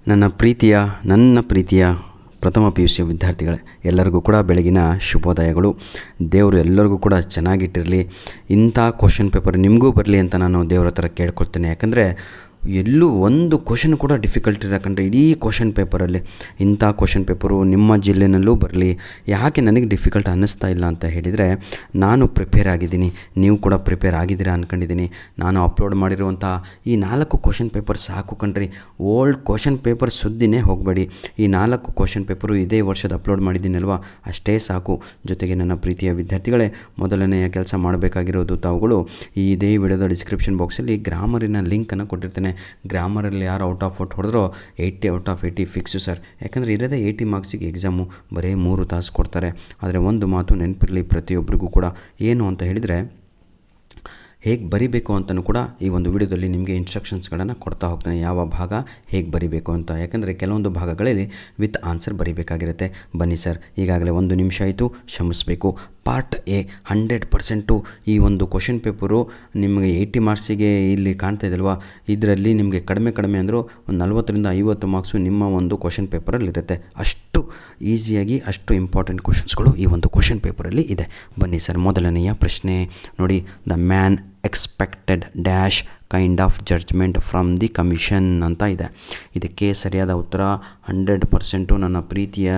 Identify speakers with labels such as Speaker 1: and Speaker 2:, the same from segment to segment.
Speaker 1: ನನ್ನ ಪ್ರೀತಿಯ ಪ್ರಥಮ ಪಿ ಯು ಸಿ ವಿದ್ಯಾರ್ಥಿಗಳೇ, ಎಲ್ಲರಿಗೂ ಕೂಡ ಬೆಳಗಿನ ಶುಭೋದಯಗಳು. ದೇವರು ಎಲ್ಲರಿಗೂ ಕೂಡ ಚೆನ್ನಾಗಿಟ್ಟಿರಲಿ. ಇಂಥ ಕ್ವಶನ್ ಪೇಪರ್ ನಿಮಗೂ ಬರಲಿ ಅಂತ ನಾನು ದೇವ್ರ ಹತ್ರ ಕೇಳ್ಕೊಳ್ತೇನೆ. ಯಾಕಂದರೆ ಎಲ್ಲೂ ಒಂದು ಕ್ವಶನ್ ಕೂಡ ಡಿಫಿಕಲ್ಟ್ ಇರಕಂಡ್ರೆ ಇಡೀ ಕ್ವಶನ್ ಪೇಪರಲ್ಲಿ ಇಂಥ ಕ್ವಶನ್ ಪೇಪರು ನಿಮ್ಮ ಜಿಲ್ಲೆನಲ್ಲೂ ಬರಲಿ. ಯಾಕೆ ನನಗೆ ಡಿಫಿಕಲ್ಟ್ ಅನ್ನಿಸ್ತಾ ಇಲ್ಲ ಅಂತ ಹೇಳಿದರೆ, ನಾನು ಪ್ರಿಪೇರ್ ಆಗಿದ್ದೀನಿ, ನೀವು ಕೂಡ ಪ್ರಿಪೇರ್ ಆಗಿದ್ದೀರಾ ಅಂದ್ಕೊಂಡಿದ್ದೀನಿ. ನಾನು ಅಪ್ಲೋಡ್ ಮಾಡಿರುವಂಥ ಈ 4 ಕ್ವಶನ್ ಪೇಪರ್ ಸಾಕು ಕಣ್ರಿ. ಓಲ್ಡ್ ಕ್ವಶನ್ ಪೇಪರ್ ಸುದ್ದಿನೇ ಹೋಗಬೇಡಿ. ಈ 4 ಕ್ವಶನ್ ಪೇಪರು ಇದೇ ವರ್ಷದ ಅಪ್ಲೋಡ್ ಮಾಡಿದ್ದೀನಲ್ವ, ಅಷ್ಟೇ ಸಾಕು. ಜೊತೆಗೆ ನನ್ನ ಪ್ರೀತಿಯ ವಿದ್ಯಾರ್ಥಿಗಳೇ, ಮೊದಲನೆಯ ಕೆಲಸ ಮಾಡಬೇಕಾಗಿರೋದು ತಾವುಗಳು ಇದೇ ವಿಡಿಯೋದ ಡಿಸ್ಕ್ರಿಪ್ಷನ್ ಬಾಕ್ಸಲ್ಲಿ ಗ್ರಾಮರಿನ ಲಿಂಕನ್ನು ಕೊಟ್ಟಿರ್ತೇನೆ. ಗ್ರಾಮರಲ್ಲಿ ಯಾರು ಔಟ್ ಆಫ್ ಹೊಡೆದ್ರೋ 80 ಔಟ್ ಆಫ್ 80 ಫಿಕ್ಸು ಸರ್. ಯಾಕಂದರೆ ಇರೋದೇ 80 ಮಾರ್ಕ್ಸಿಗೆ ಎಕ್ಸಾಮು, ಬರೀ 3 ತಾಸು ಕೊಡ್ತಾರೆ. ಆದರೆ ಒಂದು ಮಾತು ನೆನಪಿರಲಿ ಪ್ರತಿಯೊಬ್ಬರಿಗೂ ಕೂಡ, ಏನು ಅಂತ ಹೇಳಿದರೆ, ಹೇಗೆ ಬರಿಬೇಕು ಅಂತಲೂ ಕೂಡ ಈ ಒಂದು ವಿಡಿಯೋದಲ್ಲಿ ನಿಮಗೆ ಇನ್ಸ್ಟ್ರಕ್ಷನ್ಸ್ಗಳನ್ನು ಕೊಡ್ತಾ ಹೋಗ್ತಾನೆ. ಯಾವ ಭಾಗ ಹೇಗೆ ಬರಿಬೇಕು ಅಂತ. ಯಾಕಂದರೆ ಕೆಲವೊಂದು ಭಾಗಗಳಲ್ಲಿ ವಿತ್ ಆನ್ಸರ್ ಬರಿಬೇಕಾಗಿರುತ್ತೆ. ಬನ್ನಿ ಸರ್, ಈಗಾಗಲೇ 1 ನಿಮಿಷ ಆಯಿತು, ಕ್ಷಮಿಸಬೇಕು. ಪಾರ್ಟ್ ಎ 100% ಈ ಒಂದು ಕ್ವಶನ್ ಪೇಪರು ನಿಮಗೆ 80 ಮಾರ್ಕ್ಸಿಗೆ ಇಲ್ಲಿ ಕಾಣ್ತಾ ಇದಲ್ವಾ, ಇದರಲ್ಲಿ ನಿಮಗೆ ಕಡಿಮೆ ಅಂದರೂ ಒಂದು 40ರಿಂದ 50 ಮಾರ್ಕ್ಸು ನಿಮ್ಮ ಒಂದು ಕ್ವಶನ್ ಪೇಪರಲ್ಲಿರುತ್ತೆ. ಅಷ್ಟು ಈಸಿಯಾಗಿ ಅಷ್ಟು ಇಂಪಾರ್ಟೆಂಟ್ ಕ್ವಶನ್ಸ್ಗಳು ಈ ಒಂದು ಕ್ವಶನ್ ಪೇಪರಲ್ಲಿ ಇದೆ. ಬನ್ನಿ ಸರ್, ಮೊದಲನೆಯ ಪ್ರಶ್ನೆ ನೋಡಿ. The man expected dash kind of judgement from the commission ಅಂತ ಇದೆ. ಇದಕ್ಕೆ ಸರಿಯಾದ ಉತ್ತರ 100% ನನ್ನ ಪ್ರೀತಿಯ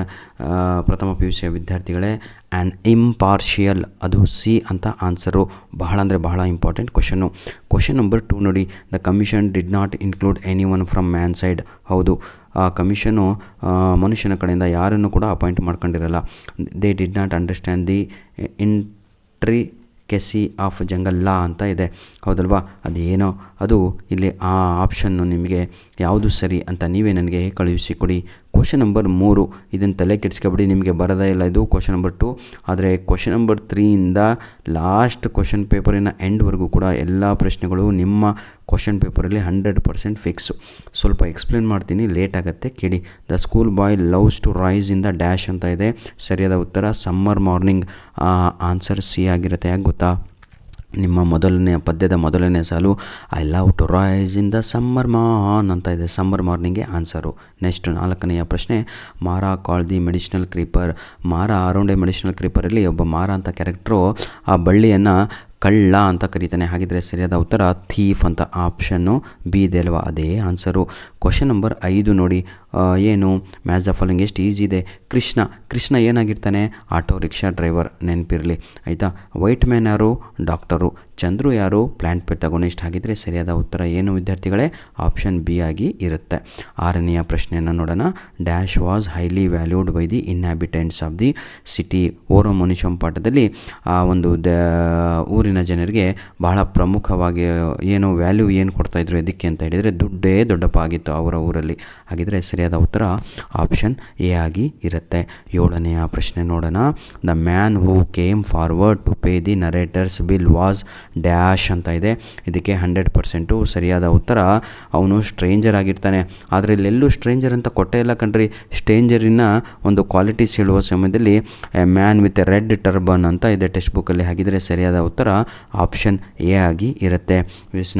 Speaker 1: ಪ್ರಥಮ ಪಿ ಯು ಸಿಯ ವಿದ್ಯಾರ್ಥಿಗಳೇ, ಆ್ಯನ್ ಇಂಪಾರ್ಷಿಯಲ್, ಅದು ಸಿ ಅಂತ ಆನ್ಸರು. ಬಹಳ ಅಂದರೆ ಬಹಳ ಇಂಪಾರ್ಟೆಂಟ್ ಕ್ವಶನ್ನು. ಕ್ವಶನ್ ನಂಬರ್ 2 ನೋಡಿ. The commission did not include any one from man side. ಹೌದು, ಆ ಕಮಿಷನು ಮನುಷ್ಯನ ಕಡೆಯಿಂದ ಯಾರನ್ನು ಕೂಡ ಅಪಾಯಿಂಟ್ ಮಾಡ್ಕೊಂಡಿರಲ್ಲ. They did not understand the intricacy of jungle law ಅಂತ ಇದೆ. ಹೌದಲ್ವಾ, ಅದೇನೋ ಅದು ಇಲ್ಲಿ ಆ ಆಪ್ಷನ್ನು ನಿಮಗೆ ಯಾವುದು ಸರಿ ಅಂತ ನೀವೇ ನನಗೆ ಕಳುಹಿಸಿಕೊಡಿ. ಕ್ವಶನ್ ನಂಬರ್ 3, ಇದನ್ನು ತಲೆ ಕೆಡಿಸ್ಕೊಬಿಡಿ, ನಿಮಗೆ ಬರೋದೇ ಇಲ್ಲ ಇದು ಕ್ವಶನ್ ನಂಬರ್ 2. ಆದರೆ ಕ್ವಶನ್ ನಂಬರ್ 3ಇಂದ ಲಾಸ್ಟ್ ಕ್ವಶನ್ ಪೇಪರಿನ ಎಂಡ್ವರೆಗೂ ಕೂಡ ಎಲ್ಲ ಪ್ರಶ್ನೆಗಳು ನಿಮ್ಮ ಕ್ವಶನ್ ಪೇಪರಲ್ಲಿ 100% ಫಿಕ್ಸು. ಸ್ವಲ್ಪ ಎಕ್ಸ್ಪ್ಲೇನ್ ಮಾಡ್ತೀನಿ, ಲೇಟ್ ಆಗುತ್ತೆ ಕೇಳಿ. The school boy loves to rise in the dash ಅಂತ ಇದೆ. ಸರಿಯಾದ ಉತ್ತರ ಸಮ್ಮರ್ ಮಾರ್ನಿಂಗ್. ಆನ್ಸರ್ ಸಿ ಆಗಿರುತ್ತೆ. ಯಾಕೆ ಗೊತ್ತಾ, ನಿಮ್ಮ ಪದ್ಯದ ಮೊದಲನೇ ಸಾಲು I love to rise in the summer morn ಅಂತ ಇದೆ. ಸಮ್ಮರ್ ಮಾರ್ನಿಂಗ್ಗೆ ಆನ್ಸರು. ನೆಕ್ಸ್ಟ್ 4ನೆಯ ಪ್ರಶ್ನೆ. Mara call the medicinal creeper. Mara around a medicinal ಕ್ರೀಪರಲ್ಲಿ ಒಬ್ಬ ಮಾರಾ ಅಂತ ಕ್ಯಾರೆಕ್ಟ್ರು ಆ ಬಳ್ಳಿಯನ್ನು ಕಳ್ಳ ಅಂತ ಕರೀತಾನೆ. ಹಾಗಿದ್ರೆ ಸರಿಯಾದ ಉತ್ತರ ಥೀಫ್ ಅಂತ. ಆಪ್ಷನ್ನು ಬಿ ಇದೆ ಅಲ್ವಾ, ಅದೇ ಆನ್ಸರು. ಕ್ವಶನ್ ನಂಬರ್ 5 ನೋಡಿ. ಏನು ಮ್ಯಾಚ್ ದ ಫಾಲೋಯಿಂಗ್, ಎಷ್ಟು ಈಸಿ ಇದೆ. ಕೃಷ್ಣ ಏನಾಗಿರ್ತಾನೆ, ಆಟೋ ರಿಕ್ಷಾ ಡ್ರೈವರ್, ನೆನಪಿರಲಿ ಆಯಿತಾ. ವೈಟ್ ಮ್ಯಾನ್ ಯಾರು, ಡಾಕ್ಟರು. ಚಂದ್ರು ಯಾರು, ಪ್ಲ್ಯಾಂಟ್ ಪೆಥಾಗೋನಿಸ್ಟ್. ಹಾಗಿದ್ರೆ ಸರಿಯಾದ ಉತ್ತರ ಏನು ವಿದ್ಯಾರ್ಥಿಗಳೇ, ಆಪ್ಷನ್ ಬಿ ಆಗಿ ಇರುತ್ತೆ. 6ನೆಯ ಪ್ರಶ್ನೆಯನ್ನು ನೋಡೋಣ. Dash was highly valued by the inhabitants of the city. Oru Manushyan ಪಾಠದಲ್ಲಿ ಆ ಒಂದು ಊರಿನ ಜನರಿಗೆ ಬಹಳ ಪ್ರಮುಖವಾಗಿ ವ್ಯಾಲ್ಯೂ ಏನು ಕೊಡ್ತಾಯಿದ್ರು ಇದಕ್ಕೆ ಅಂತ ಹೇಳಿದರೆ, ದುಡ್ಡೇ ದೊಡ್ಡಪ್ಪ ಆಗಿತ್ತು ಅವರ ಊರಲ್ಲಿ. ಹಾಗಿದ್ರೆ ಸರಿಯಾದ ಉತ್ತರ ಆಪ್ಷನ್ ಎ ಆಗಿ ಇರುತ್ತೆ. 7ನೆಯ ಪ್ರಶ್ನೆ ನೋಡೋಣ. The man who came forward to pay the narrator's bill was dash ಅಂತ ಇದೆ. ಇದಕ್ಕೆ 100% ಸರಿಯಾದ ಉತ್ತರ ಅವನು ಸ್ಟ್ರೇಂಜರ್ ಆಗಿರ್ತಾನೆ. ಆದರೆ ಇಲ್ಲೆಲ್ಲೂ ಸ್ಟ್ರೇಂಜರ್ ಅಂತ ಕೊಟ್ಟೇ ಇಲ್ಲ ಕಣ್ರಿ. ಸ್ಟ್ರೇಂಜರಿನ ಒಂದು ಕ್ವಾಲಿಟೀಸ್ ಹೇಳುವ ಸಮಯದಲ್ಲಿ A man with A red turban ಅಂತ ಇದೆ ಟೆಕ್ಸ್ಟ್ ಬುಕ್ಕಲ್ಲಿ. ಹಾಗಿದ್ರೆ ಸರಿಯಾದ ಉತ್ತರ ಆಪ್ಷನ್ ಎ ಆಗಿ ಇರುತ್ತೆ.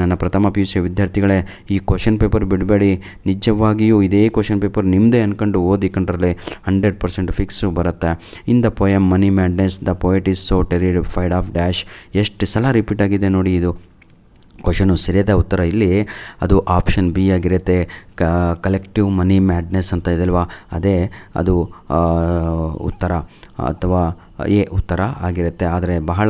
Speaker 1: ನನ್ನ ಪ್ರಥಮ ಪಿ ಯು ಸಿ ವಿದ್ಯಾರ್ಥಿಗಳೇ, ಈ ಕ್ವಶನ್ ಪೇಪರ್ ಬಿಡಬೇಡಿ. ನಿಜವಾಗಿಯೂ ಇದೇ ಕ್ವಶನ್ ಪೇಪರ್ ನಿಮ್ಮದೇ ಅಂದ್ಕೊಂಡು ಓದಿ ಕಂಡ್ರಲ್ಲೇ 100% ಫಿಕ್ಸು ಬರುತ್ತೆ. In the poem money madness the poet is so terrified of dash. ಎಷ್ಟು ಸಲ ರಿಪೀಟ್ ಆಗಿದೆ ನೋಡಿ ಇದು ಕ್ವಶನು. ಸರಿಯಾದ ಉತ್ತರ ಇಲ್ಲಿ ಅದು ಆಪ್ಷನ್ ಬಿ ಆಗಿರುತ್ತೆ. ಕಲೆಕ್ಟಿವ್ ಮನಿ ಮ್ಯಾಡ್ನೆಸ್ ಅಂತ ಇದೆಲ್ವಾ, ಅದೇ ಅದು ಉತ್ತರ ಅಥವಾ ಎ ಉತ್ತರ ಆಗಿರುತ್ತೆ. ಆದರೆ ಬಹಳ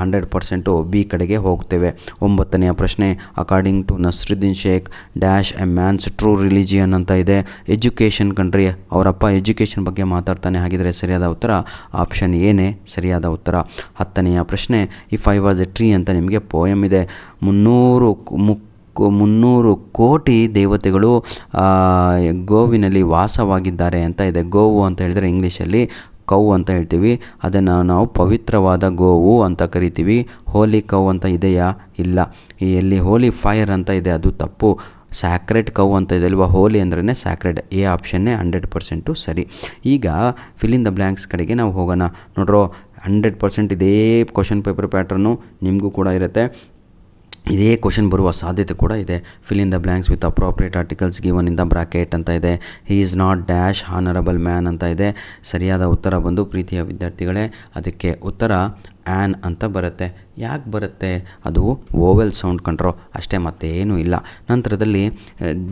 Speaker 1: 100% ಬಿ ಕಡೆಗೆ ಹೋಗ್ತೇವೆ. 9ನೆಯ ಪ್ರಶ್ನೆ. According to Nasruddin Sheikh dash a man's true religion ಅಂತ ಇದೆ. ಎಜುಕೇಷನ್ ಕಂಡ್ರಿ, ಅವರಪ್ಪ ಎಜುಕೇಷನ್ ಬಗ್ಗೆ ಮಾತಾಡ್ತಾನೆ. ಹಾಗಿದ್ರೆ ಸರಿಯಾದ ಉತ್ತರ ಆಪ್ಷನ್ ಎನೇ ಸರಿಯಾದ ಉತ್ತರ. 10ನೆಯ ಪ್ರಶ್ನೆ. If I was a tree ಅಂತ ನಿಮಗೆ ಪೋಯಮ್ ಇದೆ. 300 ಕೋಟಿ ದೇವತೆಗಳು ಗೋವಿನಲ್ಲಿ ವಾಸವಾಗಿದ್ದಾರೆ ಅಂತ ಇದೆ. ಗೋವು ಅಂತ ಹೇಳಿದರೆ ಇಂಗ್ಲೀಷಲ್ಲಿ ಕೌ ಅಂತ ಹೇಳ್ತೀವಿ. ಅದನ್ನು ನಾವು ಪವಿತ್ರವಾದ ಗೋವು ಅಂತ ಕರಿತೀವಿ. ಹೋಲಿ ಕೌ ಅಂತ ಇದೆಯಾ, ಇಲ್ಲ. ಎಲ್ಲಿ ಹೋಲಿ ಫೈರ್ ಅಂತ ಇದೆ, ಅದು ತಪ್ಪು. ಸ್ಯಾಕ್ರೆಡ್ ಕೌ ಅಂತ ಇದೆ ಅಲ್ವಾ, ಹೋಲಿ ಅಂದ್ರೇ ಸ್ಯಾಕ್ರೆಡ್. ಎ ಆಪ್ಷನ್ನೇ 100% ಸರಿ. ಈಗ ಫಿಲ್ ಇನ್ ದ ಬ್ಲ್ಯಾಂಕ್ಸ್ ಕಡೆಗೆ ನಾವು ಹೋಗೋಣ. ನೋಡ್ರೋ, 100% ಇದೇ ಕ್ವಶನ್ ಪೇಪರ್ ಪ್ಯಾಟ್ರನ್ನು ನಿಮಗೂ ಕೂಡ ಇರುತ್ತೆ. ಇದೇ ಕ್ವಶನ್ ಬರುವ ಸಾಧ್ಯತೆ ಕೂಡ ಇದೆ. Fill in the blanks with appropriate articles given in the bracket ಅಂತ ಇದೆ. He is not dash honourable man ಅಂತ ಇದೆ. ಸರಿಯಾದ ಉತ್ತರ ಬಂದು ಪ್ರೀತಿಯ ವಿದ್ಯಾರ್ಥಿಗಳೇ, ಅದಕ್ಕೆ ಉತ್ತರ ಆ್ಯನ್ ಅಂತ ಬರುತ್ತೆ. ಯಾಕೆ ಬರುತ್ತೆ? ಅದು ಓವೆಲ್ ಸೌಂಡ್ ಕಂಡ್ರೋ, ಅಷ್ಟೇ, ಮತ್ತೆ ಏನೂ ಇಲ್ಲ. ನಂತರದಲ್ಲಿ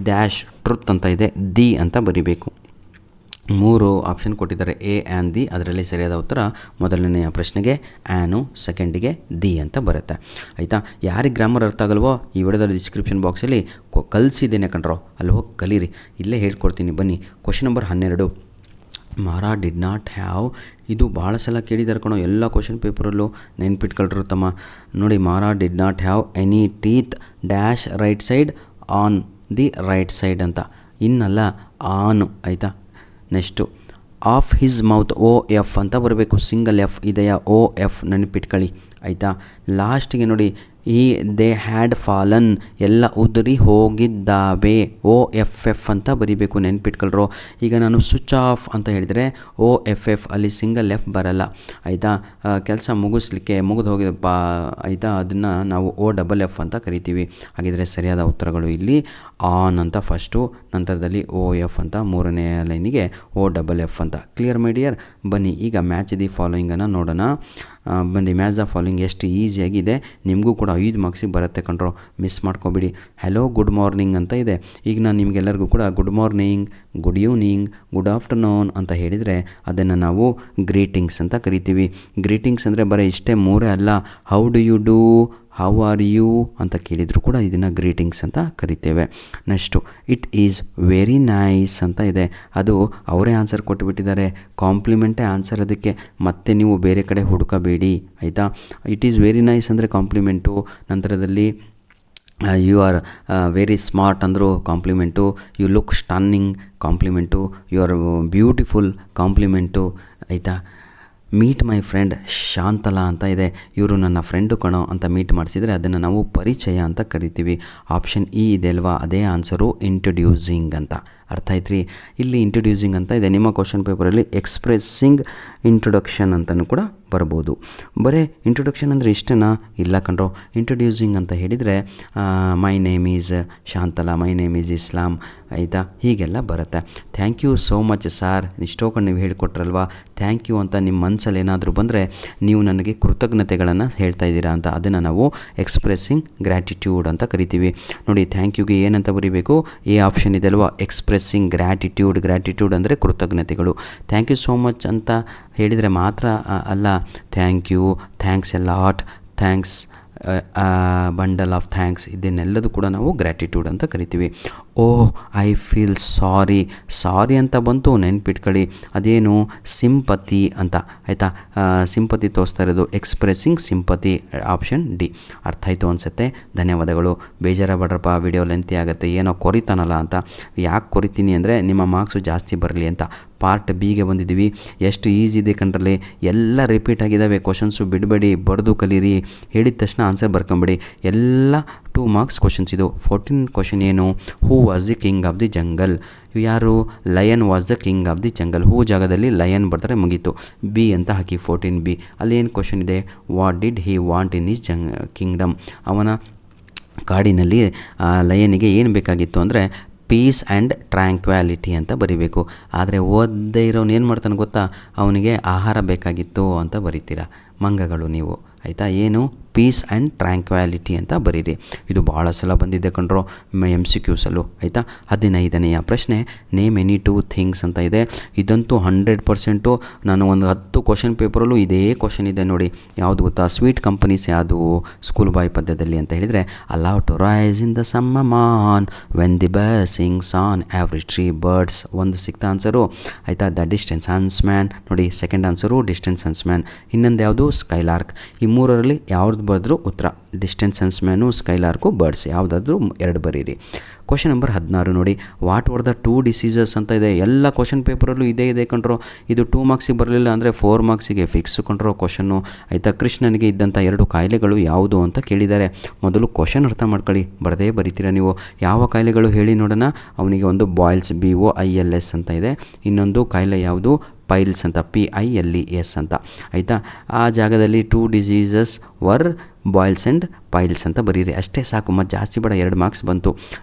Speaker 1: ಡ್ಯಾಶ್ ಟ್ರುತ್ ಅಂತ ಇದೆ, ದಿ ಅಂತ ಬರಿಬೇಕು. 3 ಆಪ್ಷನ್ ಕೊಟ್ಟಿದ್ದಾರೆ, ಎ ಆ್ಯನ್ ದಿ. ಅದರಲ್ಲಿ ಸರಿಯಾದ ಉತ್ತರ ಮೊದಲನೆಯ ಪ್ರಶ್ನೆಗೆ ಆ್ಯನು, ಸೆಕೆಂಡಿಗೆ ದಿ ಅಂತ ಬರುತ್ತೆ. ಆಯಿತಾ? ಯಾರಿಗೆ ಗ್ರಾಮರ್ ಅರ್ಥ ಆಗಲ್ವೋ ಈ ವಿಡಿಯೋದಲ್ಲಿ ಡಿಸ್ಕ್ರಿಪ್ಷನ್ ಬಾಕ್ಸಲ್ಲಿ ಕಲಿಸಿದ್ದೇನೆ ಕಣ್ರೋ, ಅಲ್ಲಿ ಹೋಗಿ ಕಲೀರಿ. ಇಲ್ಲೇ ಹೇಳ್ಕೊಡ್ತೀನಿ ಬನ್ನಿ. ಕ್ವಶನ್ ನಂಬರ್ 12, ಮಾರಾ ಡಿಡ್ ನಾಟ್ ಹ್ಯಾವ್. ಇದು ಭಾಳ ಸಲ ಕೇಳಿದ್ದಾರೆ ಕಣೋ, ಎಲ್ಲ ಕ್ವಶನ್ ಪೇಪರಲ್ಲೂ ನೆನ್ಪಿಟ್ಕೊಳ್ರು ತಮ್ಮ. ನೋಡಿ, Mara did not have any teeth dash right side on the right side ಅಂತ. ಇನ್ನಲ್ಲ, ಆನು. ಆಯಿತಾ? Next of his mouth, O F ಅಂತ ಬರಬೇಕು. ಸಿಂಗಲ್ ಎಫ್ ಇದೆಯಾ? ಓ ಎಫ್ ನೆನಪಿಟ್ಕೊಳ್ಳಿ. ಆಯಿತಾ? ಲಾಸ್ಟಿಗೆ ನೋಡಿ, ಈ ದೇ ಹ್ಯಾಡ್ ಫಾಲನ್, ಎಲ್ಲ ಉದುರಿ ಹೋಗಿದ್ದಾವೆ. ಓ ಎಫ್ ಎಫ್ ಅಂತ ಬರಿಬೇಕು, ನೆನ್ಪಿಟ್ಕೊಳ್ರು. ಈಗ ನಾನು ಸ್ವಿಚ್ ಆಫ್ ಅಂತ ಹೇಳಿದರೆ ಓ ಎಫ್ ಎಫ್, ಅಲ್ಲಿ ಸಿಂಗಲ್ ಎಫ್ ಬರಲ್ಲ. ಆಯಿತಾ? ಕೆಲಸ ಮುಗಿಸ್ಲಿಕ್ಕೆ ಮುಗಿದು ಹೋಗಿದಪ್ಪ, ಆಯಿತಾ? ಅದನ್ನು ನಾವು ಓ ಡಬಲ್ ಎಫ್ ಅಂತ ಕರಿತೀವಿ. ಹಾಗಿದ್ರೆ ಸರಿಯಾದ ಉತ್ತರಗಳು ಇಲ್ಲಿ ಆನ್ ಅಂತ ಫಸ್ಟು, ನಂತರದಲ್ಲಿ ಓ ಎಫ್ ಅಂತ, 3ನೇ ಲೈನಿಗೆ ಓ ಡಬಲ್ ಎಫ್ ಅಂತ. Clear my dear? ಬನ್ನಿ ಈಗ ಮ್ಯಾಚ್ ದಿ ಫಾಲೋಯಿಂಗನ್ನು ನೋಡೋಣ. ಬನ್ನಿ, ಮ್ಯಾಚ್ ದ ಫಾಲೋಯಿಂಗ್ ಎಷ್ಟು ಈಸಿಯಾಗಿದೆ. ನಿಮಗೂ ಕೂಡ 5 ಮಾರ್ಕ್ಸಿಗೆ ಬರುತ್ತೆ ಕಣ್ರೋ, ಮಿಸ್ ಮಾಡ್ಕೊಬೇಡಿ. ಹಲೋ ಗುಡ್ ಮಾರ್ನಿಂಗ್ ಅಂತ ಇದೆ. ಈಗ ನಾನು ನಿಮಗೆಲ್ಲರಿಗೂ ಕೂಡ good morning, good evening, good afternoon ಅಂತ ಹೇಳಿದರೆ ಅದನ್ನು ನಾವು ಗ್ರೀಟಿಂಗ್ಸ್ ಅಂತ ಕರಿತೀವಿ. ಗ್ರೀಟಿಂಗ್ಸ್ ಅಂದರೆ ಬರೀ ಇಷ್ಟೇ 3 ಅಲ್ಲ. How do you do, how are you ಅಂತ ಕೇಳಿದರೂ ಕೂಡ ಇದನ್ನು ಗ್ರೀಟಿಂಗ್ಸ್ ಅಂತ ಕರಿತೇವೆ. Next it is very nice ಅಂತ ಇದೆ. ಅದು ಅವರೇ ಆನ್ಸರ್ ಕೊಟ್ಟುಬಿಟ್ಟಿದ್ದಾರೆ, ಕಾಂಪ್ಲಿಮೆಂಟೇ ಆನ್ಸರ್ ಅದಕ್ಕೆ. ಮತ್ತೆ ನೀವು ಬೇರೆ ಕಡೆ ಹುಡುಕಬೇಡಿ. ಆಯಿತಾ? ಇಟ್ ಈಸ್ ವೆರಿ ನೈಸ್ ಅಂದರೆ ಕಾಂಪ್ಲಿಮೆಂಟು. ನಂತರದಲ್ಲಿ ಯು ಆರ್ ವೆರಿ ಸ್ಮಾರ್ಟ್ ಅಂದರು compliment. You look stunning compliment. You are beautiful compliment. ಆಯಿತಾ? ಮೀಟ್ ಮೈ ಫ್ರೆಂಡ್ ಶಾಂತಲಾ ಅಂತ ಇದೆ. ಇವರು ನನ್ನ ಫ್ರೆಂಡು ಕಣೋ ಅಂತ ಮೀಟ್ ಮಾಡಿಸಿದರೆ ಅದನ್ನು ನಾವು ಪರಿಚಯ ಅಂತ ಕರಿತೀವಿ. ಆಪ್ಷನ್ ಇ ಇದೆ ಅಲ್ವಾ, ಅದೇ ಆನ್ಸರು ಇಂಟ್ರೊಡ್ಯೂಸಿಂಗ್ ಅಂತ. ಅರ್ಥ ಆಯ್ತು? ಇಲ್ಲಿ ಇಂಟ್ರೊಡ್ಯೂಸಿಂಗ್ ಅಂತ ಇದೆ. ನಿಮ್ಮ ಕ್ವಶನ್ ಪೇಪರಲ್ಲಿ ಎಕ್ಸ್ಪ್ರೆಸ್ಸಿಂಗ್ ಇಂಟ್ರೊಡಕ್ಷನ್ ಅಂತಲೂ ಕೂಡ ಬರ್ಬೋದು. ಬರೀ ಇಂಟ್ರೊಡಕ್ಷನ್ ಅಂದರೆ ಇಷ್ಟೇನಾ? ಇಲ್ಲ ಕಣ್ರೋ. ಇಂಟ್ರೊಡ್ಯೂಸಿಂಗ್ ಅಂತ ಹೇಳಿದರೆ my name is Shantala, my name is Islam, ಆಯಿತಾ? ಹೀಗೆಲ್ಲ ಬರುತ್ತೆ. Thank you so much sir, ಇಷ್ಟೋಕೊಂಡು ನೀವು ಹೇಳಿಕೊಟ್ರಲ್ವಾ, ಥ್ಯಾಂಕ್ ಯು ಅಂತ ನಿಮ್ಮ ಮನಸ್ಸಲ್ಲಿ ಏನಾದರೂ ಬಂದರೆ ನೀವು ನನಗೆ ಕೃತಜ್ಞತೆಗಳನ್ನು ಹೇಳ್ತಾ ಇದ್ದೀರಾ ಅಂತ. ಅದನ್ನು ನಾವು ಎಕ್ಸ್ಪ್ರೆಸ್ಸಿಂಗ್ ಗ್ರ್ಯಾಟಿಟ್ಯೂಡ್ ಅಂತ ಕರಿತೀವಿ. ನೋಡಿ, ಥ್ಯಾಂಕ್ ಯುಗೆ ಏನಂತ ಬರೀಬೇಕು? ಎ ಆಪ್ಷನ್ ಇದೆ ಅಲ್ವಾ, ಎಕ್ಸ್ಪ್ರೆಸ್ಸಿಂಗ್ ಗ್ರ್ಯಾಟಿಟ್ಯೂಡ್. ಗ್ರ್ಯಾಟಿಟ್ಯೂಡ್ ಅಂದರೆ ಕೃತಜ್ಞತೆಗಳು. ಥ್ಯಾಂಕ್ ಯು ಸೋ ಮಚ್ ಅಂತ ಹೇಳಿದರೆ ಮಾತ್ರ ಅಲ್ಲ, thank you, thanks a lot, thanks, bundle of thanks, ಇದನ್ನೆಲ್ಲದೂ ಕೂಡ ನಾವು ಗ್ರ್ಯಾಟಿಟ್ಯೂಡ್ ಅಂತ ಕರಿತೀವಿ. ಓಹ್ ಐ ಫೀಲ್ ಸಾರಿ. ಸಾರಿ ಅಂತ ಬಂತು, ನೆನ್ಪಿಟ್ಕೊಳ್ಳಿ, ಅದೇನು ಸಿಂಪತಿ ಅಂತ. ಆಯಿತಾ? ಸಿಂಪತಿ ತೋರಿಸ್ತಾ ಇರೋದು ಎಕ್ಸ್ಪ್ರೆಸ್ಸಿಂಗ್ ಸಿಂಪತಿ, ಆಪ್ಷನ್ ಡಿ. ಅರ್ಥ ಆಯಿತು ಅನಿಸುತ್ತೆ. ಧನ್ಯವಾದಗಳು. ಬೇಜಾರಾಗ್ಬೇಡ್ರಪ್ಪ, ವಿಡಿಯೋ ಲೆಂತಿ ಆಗುತ್ತೆ, ಏನೋ ಕೊರಿತಾನಲ್ಲ ಅಂತ. ಯಾಕೆ ಕೊರಿತೀನಿ ಅಂದರೆ ನಿಮ್ಮ ಮಾರ್ಕ್ಸು ಜಾಸ್ತಿ ಬರಲಿ ಅಂತ. ಪಾರ್ಟ್ ಬಿಗೆ ಬಂದಿದ್ದೀವಿ. ಎಷ್ಟು ಈಸಿ ಇದೆ ಕಂಡ್ರಲ್ಲಿ, ಎಲ್ಲ ರಿಪೀಟ್ ಆಗಿದ್ದಾವೆ ಕ್ವಶನ್ಸು. ಬಿಡಬೇಡಿ, ಬರೆದು ಕಲೀರಿ. ಹೇಳಿದ ತಕ್ಷಣ ಆನ್ಸರ್ ಬರ್ಕೊಂಬಿಡಿ. ಎಲ್ಲ 2 ಮಾರ್ಕ್ಸ್ ಕ್ವಶನ್ಸ್ ಇದು. 14 ಕ್ವಶನ್ ಏನು? Who was the king of the jungle. ಯಾರು? Lion was the king of the jungle. Who ಜಾಗದಲ್ಲಿ ಲಯನ್ ಬರ್ತಾರೆ, ಮುಗೀತು. ಬಿ ಅಂತ ಹಾಕಿ 14 ಬಿ. ಅಲ್ಲಿ ಏನು ಕ್ವಶನ್ ಇದೆ? What did he want in his Kingdom. ಅವನ ಕಾಡಿನಲ್ಲಿ ಲಯನಿಗೆ ಏನು ಬೇಕಾಗಿತ್ತು ಅಂದರೆ ಪೀಸ್ ಆ್ಯಂಡ್ ಟ್ರ್ಯಾಂಕ್ವ್ಯಾಲಿಟಿ ಅಂತ ಬರಿಬೇಕು. ಆದರೆ ಓದದೇ ಇರೋನು ಏನು ಮಾಡ್ತಾನೆ ಗೊತ್ತಾ? ಅವನಿಗೆ ಆಹಾರ ಬೇಕಾಗಿತ್ತು ಅಂತ ಬರಿತೀರ ಮಂಗಗಳು ನೀವು. ಆಯಿತಾ? ಏನು? ಪೀಸ್ ಆ್ಯಂಡ್ ಟ್ರ್ಯಾಂಕ್ವ್ಯಾಲಿಟಿ ಅಂತ ಬರೀರಿ. ಇದು ಭಾಳ ಸಲ ಬಂದಿದೆ ಕಣ್ರೋ MCQಸಲ್ಲೂ. ಆಯಿತಾ? 15ನೆಯ ಪ್ರಶ್ನೆ, ನೇಮ್ ಎನಿ 2 ಥಿಂಗ್ಸ್ ಅಂತ ಇದೆ. ಇದಂತೂ 100% ನಾನು ಒಂದು 10 ಕ್ವಶನ್ ಪೇಪರಲ್ಲೂ ಇದೇ ಕ್ವಶನ್ ಇದೆ ನೋಡಿ. ಯಾವುದು ಗೊತ್ತಾ? ಸ್ವೀಟ್ ಕಂಪನೀಸ್ ಯಾವುದು ಸ್ಕೂಲ್ ಬಾಯ್ ಪದ್ಯದಲ್ಲಿ ಅಂತ ಹೇಳಿದರೆ, allow to rise in the summer ಮಾನ್ when the bird sings on every tree birds. ಒಂದು ಸಿಕ್ತ ಆನ್ಸರು. ಆಯಿತಾ? The distance huntsman. ನೋಡಿ, ಸೆಕೆಂಡ್ ಆನ್ಸರು ಡಿಸ್ಟೆನ್ಸ್ ಹನ್ಸ್ಮ್ಯಾನ್. ಇನ್ನೊಂದು ಯಾವುದು? ಸ್ಕೈಲಾರ್ಕ್. ಈ ಮೂರರಲ್ಲಿ ಯಾವ್ದು ಬರೆದ್ರು ಉತ್ತರ. ಡಿಸ್ಟೆನ್ಸ್ ಹನ್ಸ್ಮ್ಯಾನು, ಸ್ಕೈಲಾರ್ಕು, ಬರ್ಡ್ಸ್ ಯಾವುದಾದ್ರೂ 2 ಬರೀರಿ. ಕ್ವಶನ್ ನಂಬರ್ 16 ನೋಡಿ, ವಾಟ್ ವರ್ ದ 2 ಡಿಸೀಸಸ್ ಅಂತ ಇದೆ. ಎಲ್ಲ ಕ್ವಶನ್ ಪೇಪರಲ್ಲೂ ಇದೆ ಕಂಡ್ರೋ. ಇದು 2 ಮಾರ್ಕ್ಸಿಗೆ ಬರಲಿಲ್ಲ ಅಂದರೆ 4 ಮಾರ್ಕ್ಸಿಗೆ ಫಿಕ್ಸ್ ಕಂಡ್ರೋ ಕ್ವಶನ್ನು. ಆಯಿತಾ? ಕೃಷ್ಣನಿಗೆ ಇದ್ದಂಥ 2 ಕಾಯಿಲೆಗಳು ಯಾವುದು ಅಂತ ಕೇಳಿದ್ದಾರೆ. ಮೊದಲು ಕ್ವಶನ್ ಅರ್ಥ ಮಾಡ್ಕೊಳ್ಳಿ, ಬರದೇ ಬರೀತೀರಾ ನೀವು. ಯಾವ ಕಾಯಿಲೆಗಳು ಹೇಳಿ ನೋಡೋಣ. ಅವನಿಗೆ ಒಂದು ಬಾಯ್ಲ್ಸ್, BOILS ಅಂತ ಇದೆ. ಇನ್ನೊಂದು ಕಾಯಿಲೆ ಯಾವುದು? ಪೈಲ್ಸ್ ಅಂತ, PILES ಅಂತ ಆಯಿತಾ. ಆ ಜಾಗದಲ್ಲಿ 2 diseases var boils and piles ಅಂತ ಬರೀರಿ, ಅಷ್ಟೇ ಸಾಕು, ಮತ್ತು ಜಾಸ್ತಿ ಬೇಡ. 2 ಮಾರ್ಕ್ಸ್ ಬಂತು.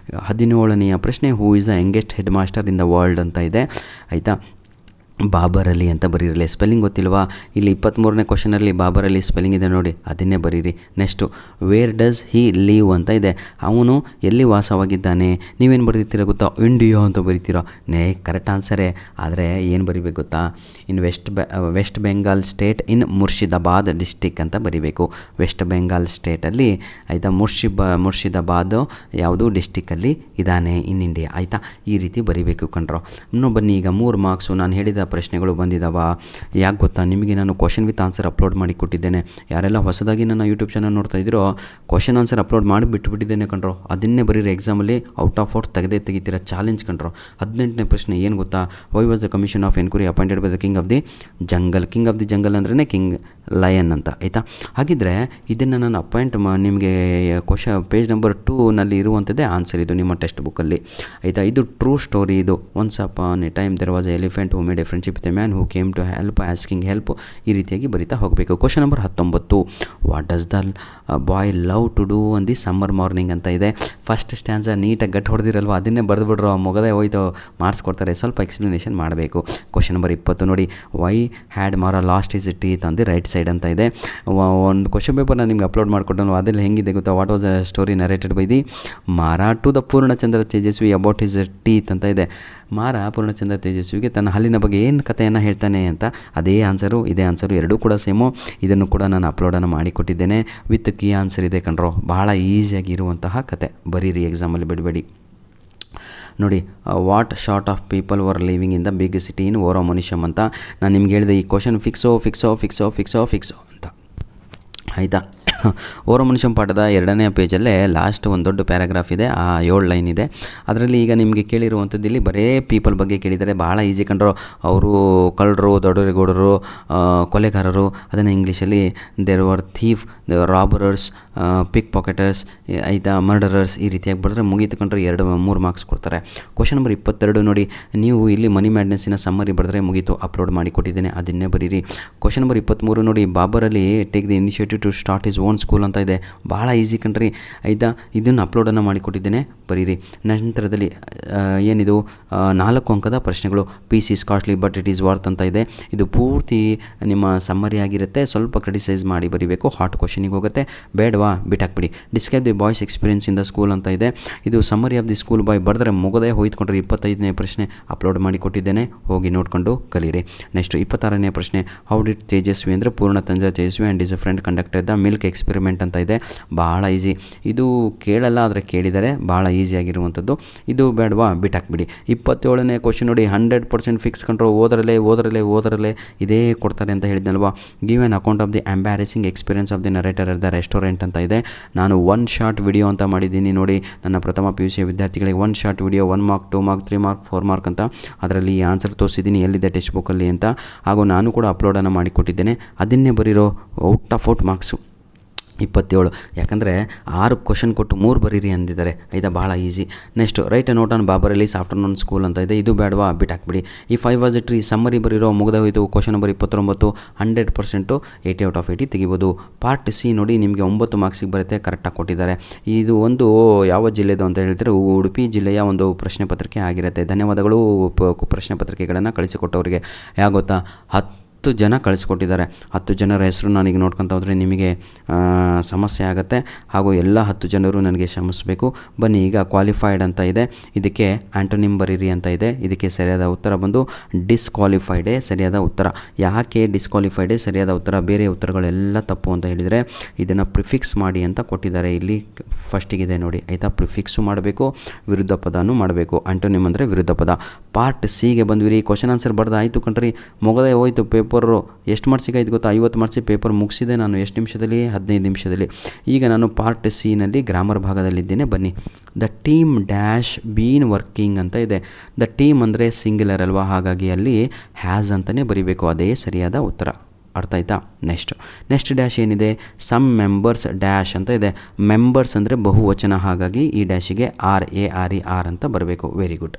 Speaker 1: 17ನೆಯ ಪ್ರಶ್ನೆ, who is the youngest head master in the world ಅಂತ ಇದೆ ಆಯಿತಾ. ಬಾಬರ್ ಅಲಿ ಅಂತ ಬರೀರಲಿ. ಸ್ಪೆಲ್ಲಿಂಗ್ ಗೊತ್ತಿಲ್ವಾ? ಇಲ್ಲಿ 23ನೇ ಕ್ವಶನಲ್ಲಿ ಬಾಬರ್ ಅಲಿ ಸ್ಪೆಲ್ಲಿಂಗ್ ಇದೆ ನೋಡಿ, ಅದನ್ನೇ ಬರೀರಿ. Next, where does he leave ಅಂತ ಇದೆ, ಅವನು ಎಲ್ಲಿ ವಾಸವಾಗಿದ್ದಾನೆ. ನೀವೇನು ಬರೀತೀರಾ ಗೊತ್ತಾ? ಇಂಡಿಯಾ ಅಂತ ಬರೀತೀರಾ. ಕರೆಕ್ಟ್ ಆನ್ಸರೇ, ಆದರೆ ಏನು ಬರೀಬೇಕು ಗೊತ್ತಾ? In West Bengal state in Murshidabad district ಅಂತ ಬರೀಬೇಕು. ವೆಸ್ಟ್ ಬೆಂಗಾಲ್ ಸ್ಟೇಟಲ್ಲಿ ಆಯಿತಾ, ಮುರ್ಷಿದಾಬಾದ್ ಯಾವುದು ಡಿಸ್ಟಿಕ್ಕಲ್ಲಿ ಇದ್ದಾನೆ ಇನ್ ಇಂಡಿಯಾ ಆಯಿತಾ. ಈ ರೀತಿ ಬರೀಬೇಕು ಕಣ್ರೋ. ಇನ್ನೂ ಬನ್ನಿ, ಈಗ 3 ಮಾರ್ಕ್ಸು ನಾನು ಹೇಳಿದ ಪ್ರಶ್ನೆಗಳು ಬಂದಿದ್ದಾವ. ಯಾಕೆ ಗೊತ್ತಾ? ನಿಮಗೆ ನಾನು ಕ್ವಶನ್ ವಿತ್ ಆನ್ಸರ್ ಅಪ್ಲೋಡ್ ಮಾಡಿ ಕೊಟ್ಟಿದ್ದೇನೆ. ಯಾರೆಲ್ಲ ಹೊಸದಾಗಿ ನನ್ನ ಯೂಟ್ಯೂಬ್ ಚಾನಲ್ ನೋಡ್ತಾ ಇದ್ದೀರೋ, ಕ್ವಶನ್ ಆನ್ಸರ್ ಅಪ್ಲೋಡ್ ಮಾಡಿ ಬಿಟ್ಟುಬಿಟ್ಟಿದ್ದೇನೆ ಕಣ್ರೋ. ಅದನ್ನೇ ಬರೀರಿ, ಎಕ್ಸಾಮಲ್ಲಿ ಔಟ್ ಆಫ್ ಔಟ್ ತೆಗಿತೀರಾ. ಚಾಲೆಂಜ್ ಕಣ್ರೋ. 18ನೇ ಪ್ರಶ್ನೆ ಏನು ಗೊತ್ತಾ? Why was the commission of enquiry appointed by the king of the jungle. King of the jungle ಅಂದ್ರೇ ಕಿಂಗ್ ಲಯನ್ ಅಂತ ಆಯಿತಾ. ಹಾಗಿದ್ರೆ ಇದನ್ನು ನಾನು ನಿಮಗೆ ಪೇಜ್ ನಂಬರ್ 2ನಲ್ಲಿ ಇರುವಂಥದ್ದೇ ಆನ್ಸರ್ ಇದು ನಿಮ್ಮ ಟೆಕ್ಸ್ಟ್ ಬುಕ್ಕಲ್ಲಿ ಆಯಿತಾ. ಇದು ಟ್ರೂ ಸ್ಟೋರಿ. ಇದು once upon a time there was a elephant who made a friendship with a man who came to help asking help. ಈ ರೀತಿಯಾಗಿ ಬರಿತಾ ಹೋಗಬೇಕು. Question number 19, what does the boy love to do on the summer morning ಅಂತ ಇದೆ. First stanza ನೀಟಾಗಿ ಗಟ್ಟು ಹೊಡೆದಿರಲ್ವ, ಅದನ್ನೇ ಬರೆದುಬಿಡ್ರೋ, ಮುಗದೇ ಹೋಯ್ತು, marks ಕೊಡ್ತಾರೆ. ಸ್ವಲ್ಪ ಎಕ್ಸ್ಪ್ಲನೇಷನ್ ಮಾಡಬೇಕು. ಕ್ವಶನ್ ನಂಬರ್ 20 ನೋಡಿ, ವೈ ಹ್ಯಾಡ್ ಮಾರ last is teeth on the right side ಅಂತ ಇದೆ. ಒಂದು ಕ್ವಶನ್ ಪೇಪರ್ ನಾನು ನಿಮ್ಗೆ ಅಪ್ಲೋಡ್ ಮಾಡಿಕೊಟ್ಟನು, ಅದೆಲ್ಲ ಹೆಂಗಿದೆ ಗೊತ್ತಾ? What was a story narrated by the Mara to the Purnachandra Tejaswi about his teeth ಅಂತ ಇದೆ. ಮಾರ ಪೂರ್ಣಚಂದ್ರ ತೇಜಸ್ವಿಗೆ ತನ್ನ ಹಲ್ಲಿನ ಬಗ್ಗೆ ಏನು ಕಥೆಯನ್ನು ಹೇಳ್ತಾನೆ ಅಂತ, ಅದೇ ಆನ್ಸರು, ಇದೇ ಆನ್ಸರು, ಎರಡೂ ಕೂಡ ಸೇಮು. ಇದನ್ನು ಕೂಡ ನಾನು ಅಪ್ಲೋಡನ್ನು ಮಾಡಿಕೊಟ್ಟಿದ್ದೇನೆ. ವಿತ್ ಕೀ ಆನ್ಸರ್ ಇದೆ ಕಣ್ರೋ. ಭಾಳ ಈಸಿಯಾಗಿ ಇರುವಂತಹ ಕತೆ, ಬರೀರಿ, ಎಕ್ಸಾಮಲ್ಲಿ ಬಿಡಬೇಡಿ. ನೋಡಿ, what short of people were living in the big city in Oru Manushyan ಅಂತ ನಾನು ನಿಮ್ಗೆ ಹೇಳಿದೆ. ಈ ಕ್ವಶನ್ ಫಿಕ್ಸೋ ಅಂತ ಆಯಿತಾ. ಓರೋ ಮನುಷ್ಯಂ ಪಾಠದ 2ನೇ ಪೇಜಲ್ಲೇ ಲಾಸ್ಟ್ ಒಂದು ದೊಡ್ಡ ಪ್ಯಾರಾಗ್ರಾಫ್ ಇದೆ, ಆ 7 ಲೈನ್ ಇದೆ. ಅದರಲ್ಲಿ ಈಗ ನಿಮಗೆ ಕೇಳಿರುವಂಥದ್ದು ಇಲ್ಲಿ ಬರೇ ಪೀಪಲ್ ಬಗ್ಗೆ ಕೇಳಿದ್ದಾರೆ. ಭಾಳ ಈಸಿ ಕಂಡ್ರು. ಅವರು ಕಳ್ಳರು, ದೊಡ್ಡರಿಗೌಡರು, ಕೊಲೆಗಾರರು, ಅದನ್ನು ಇಂಗ್ಲೀಷಲ್ಲಿ there were thief, robbers, pickpocketers ಆಯಿತಾ, ಮರ್ಡರರ್ಸ್, ಈ ರೀತಿಯಾಗಿ ಬರೆದ್ರೆ ಮುಗೀತು ಕಂಡ್ರೆ 2-3 ಮಾರ್ಕ್ಸ್ ಕೊಡ್ತಾರೆ. ಕ್ವಶನ್ ನಂಬರ್ 22 ನೋಡಿ, ನೀವು ಇಲ್ಲಿ ಮನಿ ಮ್ಯಾಡ್ನೆಸ್ಸಿನ ಸಮ್ಮರಿ ಬರೆದ್ರೆ ಮುಗೀತು, ಅಪ್ಲೋಡ್ ಮಾಡಿ ಕೊಟ್ಟಿದ್ದೇನೆ, ಅದನ್ನೇ ಬರೀರಿ. ಕ್ವಶನ್ ನಂಬರ್ 23 ನೋಡಿ, ಬಾಬರಲ್ಲಿ take the initiative to start his own school ಅಂತ ಇದೆ. ಭಾಳ ಈಸಿ ಕಣ್ರಿ ಆಯಿತಾ. ಇದನ್ನು ಅಪ್ಲೋಡನ್ನು ಮಾಡಿಕೊಟ್ಟಿದ್ದೇನೆ, ಬರೀರಿ. ನಂತರದಲ್ಲಿ ಏನಿದು 4 ಅಂಕದ ಪ್ರಶ್ನೆಗಳು. Peace is costly but it is worth ಅಂತ ಇದೆ. ಇದು ಪೂರ್ತಿ ನಿಮ್ಮ ಸಮ್ಮರಿ ಆಗಿರುತ್ತೆ, ಸ್ವಲ್ಪ ಕ್ರಿಟಿಸೈಸ್ ಮಾಡಿ ಬರೀಬೇಕು. ಹಾಟ್ ಕ್ವಶನಿಗೆ ಹೋಗುತ್ತೆ, ಬೇಡವಾ ಬಿಟ್ಟಾಕ್ಬಿಡಿ. Describe the boys experience in the school ಅಂತ ಇದೆ. ಇದು summary of the school boy ಬರೆದ್ರೆ ಮುಗದೇ ಹೋಯ್ತುಕೊಂಡ್ರೆ 25ನೇ ಪ್ರಶ್ನೆ ಅಪ್ಲೋಡ್ ಮಾಡಿ ಕೊಟ್ಟಿದ್ದೇನೆ, ಹೋಗಿ ನೋಡಿಕೊಂಡು ಕಲೀರಿ. ನೆಕ್ಸ್ಟ್ 26ನೇ ಪ್ರಶ್ನೆ, ಹೌ ಡಿಡ್ ತೇಜಸ್ವಿ ಅಂದರೆ Poornachandra Tejaswi and is a friend conducted the milk experiment ಅಂತ ಇದೆ. ಭಾಳ ಈಸಿ, ಇದು ಕೇಳಲ್ಲ ಆದರೆ ಕೇಳಿದರೆ ಭಾಳ ಈಸಿಯಾಗಿರುವಂಥದ್ದು. ಇದು ಬೇಡವಾ ಬಿಟ್ಟಾಕ್ಬಿಡಿ. 27ನೇ ಕ್ವಶನ್ ನೋಡಿ, 100% ಫಿಕ್ಸ್ ಕಂಡ್ರು, ಓದರಲ್ಲೇ ಇದೇ ಕೊಡ್ತಾರೆ ಅಂತ ಹೇಳಿದ್ನಲ್ವಾ. Give an account of the embarrassing experience of the narrator at the restaurant ಅಂತ ಇದೆ. ನಾನು 1 ಶಾರ್ಟ್ ವಿಡಿಯೋ ಅಂತ ಮಾಡಿದ್ದೀನಿ ನೋಡಿ, ನನ್ನ ಪ್ರಥಮ PUC ವಿದ್ಯಾರ್ಥಿಗಳಿಗೆ 1 short video, 1 mark, 2 mark, 3 mark, 4 mark ಅಂತ. ಅದರಲ್ಲಿ ಆನ್ಸರ್ ತೋರಿಸಿದ್ದೀನಿ ಎಲ್ಲಿದೆ ಟೆಕ್ಸ್ಟ್ ಬುಕ್ಕಲ್ಲಿ ಅಂತ. ಹಾಗೂ ನಾನು ಕೂಡ ಅಪ್ಲೋಡನ್ನು ಮಾಡಿಕೊಟ್ಟಿದ್ದೇನೆ, ಅದನ್ನೇ ಬರೀರೋ. Out of marks 27. ಯಾಕಂದರೆ 6 ಕ್ವಶನ್ ಕೊಟ್ಟು 3 ಬರೀರಿ ಅಂದಿದ್ದಾರೆ ಆಯಿತಾ. ಭಾಳ easy. Next write note on ಬಾಬರಲ್ಲಿ ಆಫ್ಟರ್ನೂನ್ ಸ್ಕೂಲ್ ಅಂತ ಇದೆ. ಇದು ಬೇಡವಾ ಬಿಟ್ಟಾಕ್ಬಿಡಿ. ಈ 5 ವಾಸ್ ಎ ಟ್ರೀ ಸಮ್ಮರಿ ಬರೀರೋ, ಮುಗ್ದ ಹೋಯಿತು. ಕ್ವಶನ್ ನಂಬರ್ 29, 100% 80 ಔಟ್ ಆಫ್ 80 ತೆಗಿಬೋದು. ಪಾರ್ಟ್ ಸಿ ನೋಡಿ, ನಿಮಗೆ 9 ಮಾರ್ಕ್ಸಿಗೆ ಬರುತ್ತೆ, ಕರೆಕ್ಟಾಗಿ ಕೊಟ್ಟಿದ್ದಾರೆ. ಇದು ಒಂದು ಯಾವ ಜಿಲ್ಲೆದು ಅಂತ ಹೇಳ್ತಾರೆ, ಉಡುಪಿ ಜಿಲ್ಲೆಯ ಒಂದು ಪ್ರಶ್ನೆ ಪತ್ರಿಕೆ ಆಗಿರುತ್ತೆ. ಧನ್ಯವಾದಗಳು ಪ್ರಶ್ನೆ ಪತ್ರಿಕೆಗಳನ್ನು ಕಳಿಸಿಕೊಟ್ಟವರಿಗೆ. ಯಾಕೆ ಗೊತ್ತಾ, 10 ಜನ ಕಳಿಸ್ಕೊಟ್ಟಿದ್ದಾರೆ. 10 ಜನರ ಹೆಸರು ನಾನೀಗ ನೋಡ್ಕೊತ ಹೋದರೆ ನಿಮಗೆ ಸಮಸ್ಯೆ ಆಗುತ್ತೆ. ಹಾಗೂ ಎಲ್ಲ 10 ಜನರು ನನಗೆ ಕ್ಷಮಿಸಬೇಕು. ಬನ್ನಿ, ಈಗ ಕ್ವಾಲಿಫೈಡ್ ಅಂತ ಇದೆ, ಇದಕ್ಕೆ ಆ್ಯಂಟೋನಿಮ್ ಬರೀರಿ ಅಂತ ಇದೆ. ಇದಕ್ಕೆ ಸರಿಯಾದ ಉತ್ತರ ಬಂದು ಡಿಸ್ಕ್ವಾಲಿಫೈಡೇ ಸರಿಯಾದ ಉತ್ತರ. ಯಾಕೆ ಡಿಸ್ಕ್ವಾಲಿಫೈಡೇ ಸರಿಯಾದ ಉತ್ತರ, ಬೇರೆ ಉತ್ತರಗಳೆಲ್ಲ ತಪ್ಪು ಅಂತ ಹೇಳಿದರೆ ಇದನ್ನು ಪ್ರಿಫಿಕ್ಸ್ ಮಾಡಿ ಅಂತ ಕೊಟ್ಟಿದ್ದಾರೆ. ಇಲ್ಲಿ ಫಸ್ಟಿಗಿದೆ ನೋಡಿ ಆಯಿತಾ. ಪ್ರಿಫಿಕ್ಸು ಮಾಡಬೇಕು, ವಿರುದ್ಧ ಪದನೂ ಮಾಡಬೇಕು. ಆ್ಯಂಟೋನಿಮ್ ಅಂದರೆ ವಿರುದ್ಧ ಪದ. ಪಾರ್ಟ್ ಸಿಗೆ ಬಂದ್ವಿ. ಕ್ವಶನ್ ಆನ್ಸರ್ ಬರ್ದು ಆಯಿತು ಕಣ್ರಿ, ಮುಗದೇ ಹೋಯ್ತು. ಪೇಪರು ಎಷ್ಟು ಮಾರ್ಕ್ಸಿಗಾಯ್ತು ಗೊತ್ತಾ, 50 ಮಾರ್ಕ್ಸಿಗೆ ಪೇಪರ್ ಮುಗಿಸಿದೆ ನಾನು. ಎಷ್ಟು ನಿಮಿಷದಲ್ಲಿ? 15 ನಿಮಿಷದಲ್ಲಿ. ಈಗ ನಾನು ಪಾರ್ಟ್ ಸಿನಲ್ಲಿ ಗ್ರಾಮರ್ ಭಾಗದಲ್ಲಿದ್ದೇನೆ. ಬನ್ನಿ. The team dash been working ಅಂತ ಇದೆ. ದ ಟೀಮ್ ಅಂದರೆ ಸಿಂಗ್ಯುಲರ್ ಅಲ್ವಾ, ಹಾಗಾಗಿ ಅಲ್ಲಿ ಹ್ಯಾಸ್ ಅಂತಲೇ ಬರೀಬೇಕು. ಅದೇ ಸರಿಯಾದ ಉತ್ತರ. ಅರ್ಥ ಆಯ್ತಾ. ನೆಕ್ಸ್ಟ್ ಡ್ಯಾಶ್ ಏನಿದೆ, ಸಮ್ ಮೆಂಬರ್ಸ್ ಡ್ಯಾಶ್ ಅಂತ ಇದೆ. ಮೆಂಬರ್ಸ್ ಅಂದರೆ ಬಹುವಚನ, ಹಾಗಾಗಿ ಈ ಡ್ಯಾಶಿಗೆ RARE ಅಂತ ಬರಬೇಕು. Very good.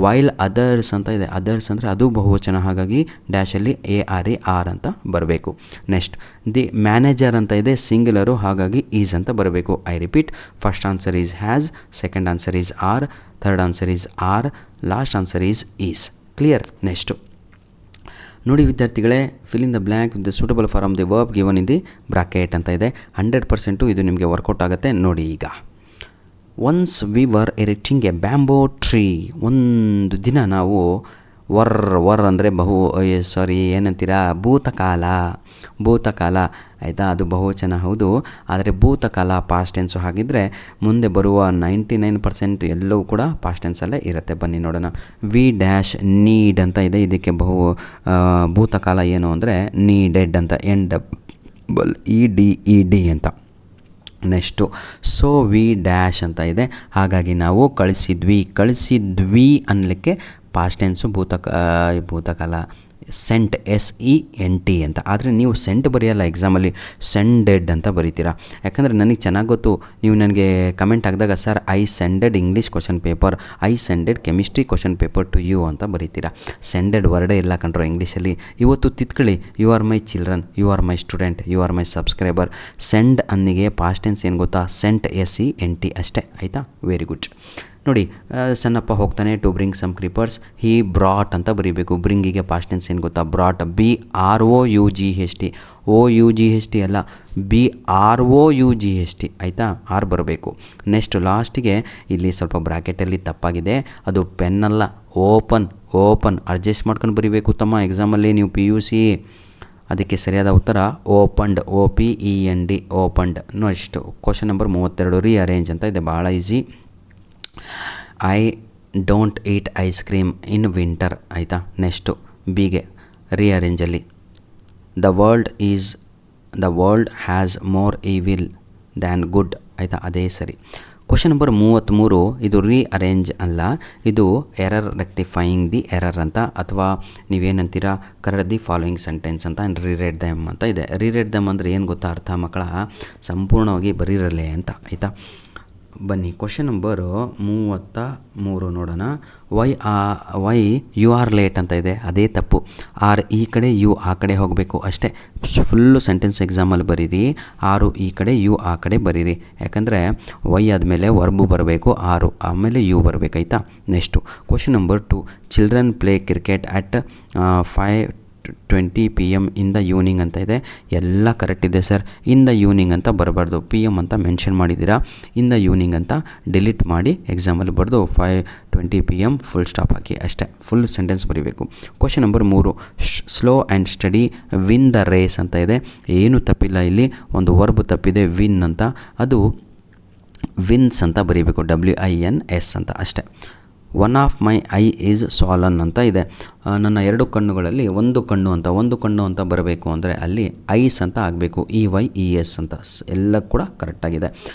Speaker 1: ವೈಲ್ ಅದರ್ಸ್ ಅಂತ ಇದೆ. ಅದರ್ಸ್ ಅಂದರೆ ಅದು ಬಹುವಚನ, ಹಾಗಾಗಿ ಡ್ಯಾಶಲ್ಲಿ ARER ಅಂತ ಬರಬೇಕು. ನೆಕ್ಸ್ಟ್ ದಿ ಮ್ಯಾನೇಜರ್ ಅಂತ ಇದೆ, ಸಿಂಗ್ಯುಲರು, ಹಾಗಾಗಿ ಈಸ್ ಅಂತ ಬರಬೇಕು. I repeat, first answer is has, second answer is are, third answer is are, last answer is is. Clear. Next ನೋಡಿ ವಿದ್ಯಾರ್ಥಿಗಳೇ, fill in the blank with the suitable form the verb given in the bracket ಅಂತ ಇದೆ. 100% ಇದು ನಿಮಗೆ work out ಆಗುತ್ತೆ. ನೋಡಿ ಈಗ, once we were erecting a bamboo tree. ಒಂದು ದಿನ ನಾವು ವರ್ ಅಂದರೆ ಏನಂತೀರಾ, ಭೂತಕಾಲ ಆಯಿತಾ. ಅದು ಬಹುವಚನ ಹೌದು, ಆದರೆ ಭೂತಕಾಲ ಪಾಸ್ಟ್ ಟೆನ್ಸು ಹಾಗಿದ್ದರೆ ಮುಂದೆ ಬರುವ 99% ಎಲ್ಲವೂ ಕೂಡ ಪಾಸ್ಟ್ ಟೆನ್ಸಲ್ಲೇ ಇರುತ್ತೆ. ಬನ್ನಿ ನೋಡೋಣ. ವಿ ಡ್ಯಾಶ್ ನೀಡ್ ಅಂತ ಇದೆ. ಇದಕ್ಕೆ ಭೂತಕಾಲ ಏನು ಅಂದರೆ ನೀಡೆಡ್ ಅಂತ, NEED ಅಂತ. ನೆಕ್ಸ್ಟು ಸೊ ವಿ ಡ್ಯಾಶ್ ಅಂತ ಇದೆ, ಹಾಗಾಗಿ ನಾವು ಕಳಿಸಿದ್ವಿ ಅನ್ನಲಿಕ್ಕೆ ಪಾಸ್ಟ್ ಟೆನ್ಸು ಭೂತಕಾಲ ಸೆಂಟ್ SENT ಅಂತ. ಆದರೆ ನೀವು ಸೆಂಟ್ ಬರೆಯಲ್ಲ ಎಕ್ಸಾಮಲ್ಲಿ, ಸೆಂಡೆಡ್ ಅಂತ ಬರೀತೀರಾ. ಯಾಕಂದರೆ ನನಗೆ ಚೆನ್ನಾಗಿ ಗೊತ್ತು, ನೀವು ನನಗೆ ಕಮೆಂಟ್ ಹಾಕಿದಾಗ sir I sended English question paper, I sended chemistry question paper to you ಅಂತ ಬರೀತೀರಾ. ಸೆಂಡೆಡ್ ವರ್ಡೇ ಇಲ್ಲ ಕಂಡ್ರೋ ಇಂಗ್ಲೀಷಲ್ಲಿ. ಇವತ್ತು ತಿತ್ಕೊಳ್ಳಿ, you are my children, you are my student, you are my subscriber. Send ಅನ್ನಿಗೆ ಪಾಸ್ಟ್ ಟೆನ್ಸ್ ಏನು ಗೊತ್ತಾ, ಸೆಂಟ್ SENT ಅಷ್ಟೇ. ಆಯಿತಾ. Very good. ನೋಡಿ, ಸಣ್ಣಪ್ಪ ಹೋಗ್ತಾನೆ to bring some creepers, he brought ಅಂತ ಬರೀಬೇಕು. ಬ್ರಿಂಗಿಗೆ ಪಾಸ್ಟ್ ಟೆನ್ಸ್ ಏನು ಗೊತ್ತಾ, ಬ್ರಾಟ್. BROUGHT, OUGHT ಅಲ್ಲ, BROUGHT. ಆಯಿತಾ, ಆರ್ ಬರಬೇಕು. ನೆಕ್ಸ್ಟ್ ಲಾಸ್ಟಿಗೆ ಇಲ್ಲಿ ಸ್ವಲ್ಪ ಬ್ರ್ಯಾಕೆಟಲ್ಲಿ ತಪ್ಪಾಗಿದೆ, ಅದು ಪೆನ್ನಲ್ಲ, ಓಪನ್ ಅಡ್ಜಸ್ಟ್ ಮಾಡ್ಕೊಂಡು ಬರೀಬೇಕು ತಮ್ಮ. ಎಕ್ಸಾಮಲ್ಲಿ ನೀವು PUC, ಅದಕ್ಕೆ ಸರಿಯಾದ ಉತ್ತರ opened, OPEND, opened. Next question number 32, rearrange ಅಂತ ಇದೆ. ಭಾಳ easy. I don't eat ice cream in winter. ಆಯಿತಾ. ನೆಕ್ಸ್ಟು ಬಿಗೆ ರೀಅರೇಂಜಲ್ಲಿ the world has more evil than good. ಆಯಿತಾ, ಅದೇ ಸರಿ. ಕ್ವಶನ್ ನಂಬರ್ 33, ಇದು ರೀಅರೇಂಜ್ ಅಲ್ಲ, ಇದು ಎರರ್ ರೆಕ್ಟಿಫೈಯಿಂಗ್ ದಿ ಎರರ್ ಅಂತ, ಅಥವಾ ನೀವೇನಂತೀರಾ ಕರೆಕ್ಟ್ ದಿ ಫಾಲೋಯಿಂಗ್ ಸೆಂಟೆನ್ಸ್ ಅಂತ. ಆ್ಯಂಡ್ ರೀರೆಡ್ ದೆಮ್ ಅಂತ ಇದೆ. ರೀರೆಡ್ ದೆಮ್ ಅಂದರೆ ಏನು ಗೊತ್ತಾ ಅರ್ಥ ಮಕ್ಕಳ, ಸಂಪೂರ್ಣವಾಗಿ ಬರೀರಲ್ಲೇ ಅಂತ. ಆಯಿತಾ. ಬನ್ನಿ ಕ್ವಶನ್ ನಂಬರ್ 33 ನೋಡೋಣ. ವೈ ಯು ಆರ್ ಲೇಟ್ ಅಂತ ಇದೆ. ಅದೇ ತಪ್ಪು. ಆರ್ ಈ ಕಡೆ, ಯು ಆ ಕಡೆ ಹೋಗಬೇಕು ಅಷ್ಟೇ. ಫುಲ್ಲು ಸೆಂಟೆನ್ಸ್ ಎಕ್ಸಾಮಲ್ಲಿ ಬರೀರಿ. ಆರು ಈ ಕಡೆ, ಯು ಆ ಕಡೆ ಬರೀರಿ. ಯಾಕಂದರೆ ವೈ ಆದಮೇಲೆ ವರ್ಬು ಬರಬೇಕು, ಆರು ಆಮೇಲೆ ಯು ಬರಬೇಕಾಯ್ತಾ. Next question number 2, children play cricket at 5:20 PM in the evening ಅಂತ ಇದೆ. ಎಲ್ಲ ಕರೆಕ್ಟ್ ಇದೆ ಸರ್. ಇನ್ ದ ಈವ್ನಿಂಗ್ ಅಂತ ಬರಬಾರ್ದು, PM ಅಂತ ಮೆನ್ಷನ್ ಮಾಡಿದ್ದೀರಾ. ಇನ್ ದ ಈವ್ನಿಂಗ್ ಅಂತ ಡಿಲೀಟ್ ಮಾಡಿ ಎಕ್ಸಾಮಲ್ಲಿ ಬರೆದು 5:20 PM ಫುಲ್ ಸ್ಟಾಪ್ ಹಾಕಿ ಅಷ್ಟೇ. ಫುಲ್ ಸೆಂಟೆನ್ಸ್ ಬರೀಬೇಕು. Question number 3, slow and steady win the race ಅಂತ ಇದೆ. ಏನೂ ತಪ್ಪಿಲ್ಲ ಇಲ್ಲಿ, ಒಂದು ವರ್ಬ್ ತಪ್ಪಿದೆ, ವಿನ್ ಅಂತ. ಅದು ವಿನ್ಸ್ ಅಂತ ಬರೀಬೇಕು, WINS ಅಂತ ಅಷ್ಟೇ. One of my eye is swollen ಅಂತ ಇದೆ. ನನ್ನ 2 ಕಣ್ಣುಗಳಲ್ಲಿ ಒಂದು ಕಣ್ಣು ಅಂತ ಬರಬೇಕು ಅಂದರೆ ಅಲ್ಲಿ ಐಸ್ ಅಂತ ಆಗಬೇಕು, EYES ಅಂತ. ಎಲ್ಲ ಕೂಡ ಕರೆಕ್ಟಾಗಿದೆ.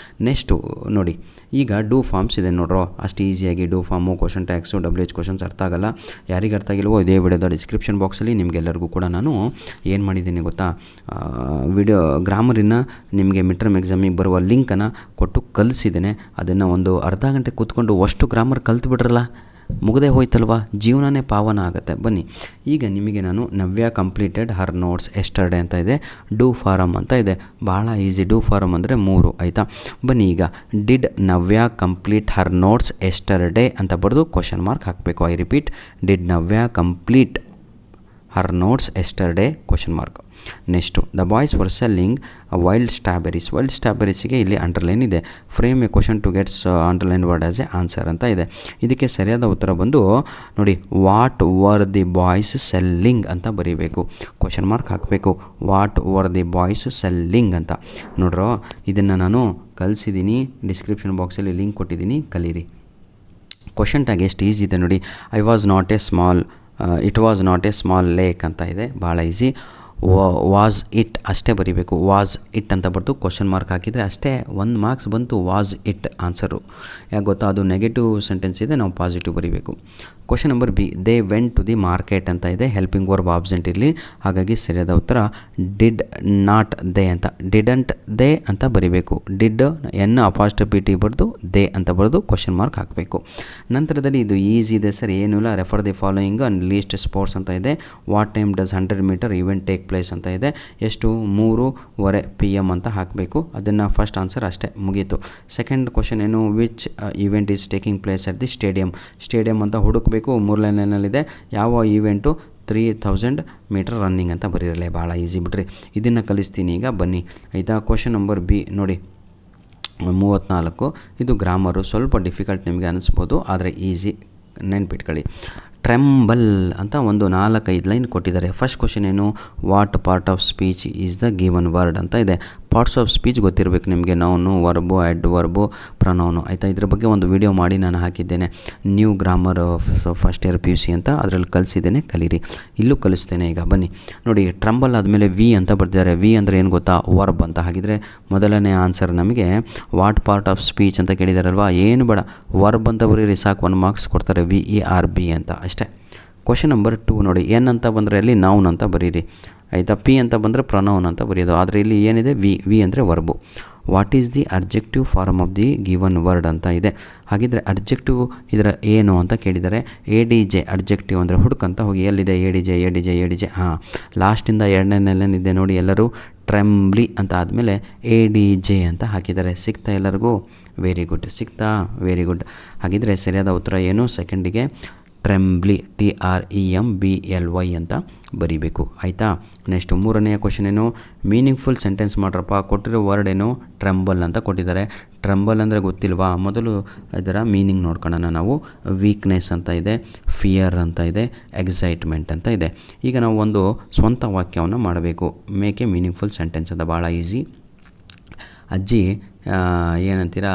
Speaker 1: ನೆಕ್ಸ್ಟು ನೋಡಿ, ಈಗ ಡೂ ಫಾರ್ಮ್ಸ್ ಇದೆ ನೋಡ್ರೋ, ಅಷ್ಟು ಈಸಿಯಾಗಿ do form, question tags, WH questions ಅರ್ಥ ಆಗಲ್ಲ. ಯಾರಿಗೆ ಅರ್ಥ ಆಗಿಲ್ವೋ ಇದೇ ವಿಡಿಯೋದ ಡಿಸ್ಕ್ರಿಪ್ಷನ್ ಬಾಕ್ಸಲ್ಲಿ ನಿಮಗೆಲ್ಲರಿಗೂ ಕೂಡ ನಾನು ಏನು ಮಾಡಿದ್ದೀನಿ ಗೊತ್ತಾ, ವಿಡಿಯೋ ಗ್ರಾಮರಿನ ನಿಮಗೆ ಮಿಡ್ ಟರ್ಮ್ ಎಕ್ಸಾಮಿಗೆ ಬರುವ ಲಿಂಕನ್ನು ಕೊಟ್ಟು ಕಲಿಸಿದ್ದೇನೆ. ಅದನ್ನು ಒಂದು ಅರ್ಧ ಗಂಟೆ ಕೂತ್ಕೊಂಡು ಅಷ್ಟು ಗ್ರಾಮರ್ ಕಲ್ತ್ಬಿಟ್ರಲ್ಲ, ಮುಗದೆ ಹೋಯ್ತಲ್ವ, ಜೀವನನೇ ಪಾವನ ಆಗುತ್ತೆ. ಬನ್ನಿ ಈಗ ನಿಮಗೆ ನಾನು ನವ್ಯ ಕಂಪ್ಲೀಟೆಡ್ ಹರ್ ನೋಟ್ಸ್ ಎಸ್ಟರ್ಡೇ ಅಂತ ಇದೆ. ಡೂ ಫಾರಮ್ ಅಂತ ಇದೆ. ಭಾಳ ಈಸಿ. ಡೂ ಫಾರಮ್ ಅಂದರೆ 3. ಆಯಿತಾ. ಬನ್ನಿ ಈಗ did Navya complete her notes yesterday ಅಂತ ಬರೆದು ಕ್ವಶನ್ ಮಾರ್ಕ್ ಹಾಕಬೇಕು. I repeat, did Navya complete her notes yesterday question mark. Next the boys were selling wild ಸ್ಟ್ರಾಬೆರೀಸ್ಗೆ ಇಲ್ಲಿ ಅಂಡರ್ಲೈನ್ ಇದೆ. Frame a question to gets underline word as a answer ಅಂತ ಇದೆ. ಇದಕ್ಕೆ ಸರಿಯಾದ ಉತ್ತರ ಬಂದು ನೋಡಿ, what were the boys selling ಅಂತ ಬರೀಬೇಕು. ಕ್ವಶನ್ ಮಾರ್ಕ್ ಹಾಕಬೇಕು. What were the boys selling ಅಂತ. ನೋಡ್ರೋ, ಇದನ್ನು ನಾನು ಕಲಿಸಿದ್ದೀನಿ, ಡಿಸ್ಕ್ರಿಪ್ಷನ್ ಬಾಕ್ಸಲ್ಲಿ ಲಿಂಕ್ ಕೊಟ್ಟಿದ್ದೀನಿ, ಕಲೀರಿ. ಕ್ವಶನ್ ಟ್ಯಾಗ್ ಎಷ್ಟು ಈಸಿ ಇದೆ ನೋಡಿ. It was not A small lake ಅಂತ ಇದೆ. ಭಾಳ ಈಸಿ. ವಾಸ್ ಇಟ್ ಅಷ್ಟೇ ಬರೀಬೇಕು. ವಾಸ್ ಇಟ್ ಅಂತ ಬರೆದು ಕ್ವಶನ್ ಮಾರ್ಕ್ ಹಾಕಿದರೆ ಅಷ್ಟೇ 1 ಮಾರ್ಕ್ಸ್ ಬಂತು. Was it answer. ಯಾಕೆ ಗೊತ್ತಾ, ಅದು ನೆಗೆಟಿವ್ ಸೆಂಟೆನ್ಸ್ ಇದೆ, ನಾವು ಪಾಸಿಟಿವ್ ಬರೀಬೇಕು. Question number B, they went to the market ಅಂತ ಇದೆ. ಹೆಲ್ಪಿಂಗ್ ವರ್ಬ್ ಆಬ್ಸೆಂಟ್ ಇರಲಿ, ಹಾಗಾಗಿ ಸರಿಯಾದ ಉತ್ತರ ಡಿಡ್ ನಾಟ್ ದೇ ಅಂತ. ಡಿಡಂಟ್ ದೇ ಅಂತ ಬರೀಬೇಕು. ಡಿಡ್ ಎನ್ ಅಪಾಸ್ಟ್ರಫಿ ಟಿ ಬರೆದು ದೇ ಅಂತ ಬರೆದು ಕ್ವಶನ್ ಮಾರ್ಕ್ ಹಾಕಬೇಕು. ನಂತರದಲ್ಲಿ ಇದು ಈಸಿ ಇದೆ ಸರ್, ಏನೂ ಇಲ್ಲ. Refer the following and list sports ಅಂತ ಇದೆ. What time does 100 meter event take place ಅಂತ ಇದೆ. ಎಷ್ಟು 3:30 PM ಅಂತ ಹಾಕಬೇಕು. ಅದನ್ನು ಫಸ್ಟ್ ಆನ್ಸರ್ ಅಷ್ಟೇ, ಮುಗೀತು. ಸೆಕೆಂಡ್ ಕ್ವಶನ್ ಏನು, which event is taking place at the stadium ಅಂತ ಹುಡುಕಬೇಕು. 3 ಲೈನಲ್ಲಿದೆ. ಯಾವ ಈವೆಂಟು 3000 ಮೀಟರ್ ರನ್ನಿಂಗ್ ಅಂತ ಬರೀರಲ್ಲ, ಭಾಳ ಈಸಿ ಬಿಡ್ರಿ. ಇದನ್ನು ಕಲಿಸ್ತೀನಿ ಈಗ, ಬನ್ನಿ ಆಯಿತಾ. ಕ್ವಶನ್ ನಂಬರ್ ಬಿ ನೋಡಿ 34. ಇದು ಗ್ರಾಮರು ಸ್ವಲ್ಪ ಡಿಫಿಕಲ್ಟ್ ನಿಮಗೆ ಅನಿಸ್ಬೋದು, ಆದರೆ ಈಸಿ, ನೆನ್ಪಿಟ್ಕೊಳ್ಳಿ. ಟ್ರೆಂಬಲ್ ಅಂತ ಒಂದು 4-5 ಲೈನ್ ಕೊಟ್ಟಿದ್ದಾರೆ. ಫಸ್ಟ್ ಕ್ವಶನ್ ಏನು, what part of speech is the given word ಅಂತ ಇದೆ. ಪಾರ್ಟ್ಸ್ ಆಫ್ ಸ್ಪೀಚ್ ಗೊತ್ತಿರಬೇಕು ನಿಮಗೆ, ನೌನು, ವರ್ಬು, ಅಡ್ವರ್ಬು, ಪ್ರನೌನು ಆಯಿತಾ. ಇದ್ರ ಬಗ್ಗೆ ಒಂದು ವಿಡಿಯೋ ಮಾಡಿ ನಾನು ಹಾಕಿದ್ದೇನೆ, new grammar first year PUC ಅಂತ, ಅದರಲ್ಲಿ ಕಲಿಸಿದ್ದೇನೆ, ಕಲೀರಿ. ಇಲ್ಲೂ ಕಲಿಸ್ತೇನೆ ಈಗ, ಬನ್ನಿ ನೋಡಿ. ಟ್ರಂಬಲ್ ಆದಮೇಲೆ ವಿ ಅಂತ ಬರ್ತಿದ್ದಾರೆ. ವಿ ಅಂದರೆ ಏನು ಗೊತ್ತಾ, ವರ್ಬ್ ಅಂತ. ಹಾಗಿದ್ರೆ ಮೊದಲನೇ ಆನ್ಸರ್ ನಮಗೆ ವಾಟ್ ಪಾರ್ಟ್ ಆಫ್ ಸ್ಪೀಚ್ ಅಂತ ಕೇಳಿದಾರಲ್ವಾ, ಏನು ಬೇಡ, ವರ್ಬ್ ಅಂತ ಬರೀರಿ ಸಾಕು, 1 ಮಾರ್ಕ್ಸ್ ಕೊಡ್ತಾರೆ. VERB ಅಂತ ಅಷ್ಟೇ. ಕ್ವಶನ್ ನಂಬರ್ 2 ನೋಡಿ, ಎನ್ ಅಂತ ಬಂದರೆ ಅಲ್ಲಿ ನೌನ್ ಅಂತ ಬರೀರಿ ಆಯಿತಾ. ಪಿ ಅಂತ ಬಂದರೆ ಪ್ರೊನೌನ್ ಅಂತ ಬರೆಯೋದು. ಆದರೆ ಇಲ್ಲಿ ಏನಿದೆ, ವಿ ಅಂದರೆ verb. What is the adjective form of the given word ಅಂತ ಇದೆ. ಹಾಗಿದ್ರೆ ಅಡ್ಜೆಕ್ಟಿವ್ ಇದರ ಏನು ಅಂತ ಕೇಳಿದ್ದಾರೆ. ADJ ಅಡ್ಜೆಕ್ಟಿವ್ ಅಂದರೆ ಹುಡುಕಂತ ಹೋಗಿ, ಎಲ್ಲಿದೆ ADJ. ಹಾಂ, ಲಾಸ್ಟಿಂದ 2ನೇ ಲೈನ್ ಇದೆ ನೋಡಿ, ಎಲ್ಲರೂ ಟ್ರೆಂಬ್ಲಿ ಅಂತ ಆದಮೇಲೆ ADJ ಅಂತ ಹಾಕಿದ್ದಾರೆ. ಸಿಗ್ತಾ ಎಲ್ಲರಿಗೂ? ವೆರಿ ಗುಡ್, ಸಿಗ್ತಾ, ವೆರಿ ಗುಡ್. ಹಾಗಿದ್ರೆ ಸರಿಯಾದ ಉತ್ತರ ಏನು, ಸೆಕೆಂಡಿಗೆ ಟ್ರೆಂಬ್ಲಿ, TREMBLY ಅಂತ ಬರೀಬೇಕು ಆಯಿತಾ. ನೆಕ್ಸ್ಟ್ 3ನೇ ಕ್ವಶನ್ ಏನು, ಮೀನಿಂಗ್ಫುಲ್ ಸೆಂಟೆನ್ಸ್ ಮಾಡ್ರಪ್ಪ. ಕೊಟ್ಟಿರೋ ವರ್ಡ್ ಏನು, ಟ್ರೆಂಬಲ್ ಅಂತ ಕೊಟ್ಟಿದ್ದಾರೆ. ಟ್ರೆಂಬಲ್ ಅಂದರೆ ಗೊತ್ತಿಲ್ವಾ, ಮೊದಲು ಇದರ ಮೀನಿಂಗ್ ನೋಡ್ಕೊಳ್ಳೋಣ ನಾವು. ವೀಕ್ನೆಸ್ ಅಂತ ಇದೆ, ಫಿಯರ್ ಅಂತ ಇದೆ, ಎಕ್ಸೈಟ್ಮೆಂಟ್ ಅಂತ ಇದೆ. ಈಗ ನಾವು ಒಂದು ಸ್ವಂತ ವಾಕ್ಯವನ್ನು ಮಾಡಬೇಕು. ಮೇಕ್ ಎ ಮೀನಿಂಗ್ಫುಲ್ ಸೆಂಟೆನ್ಸ್ ಅಂತ, ಭಾಳ ಈಸಿ. ಅಜ್ಜಿ ಏನಂತೀರ,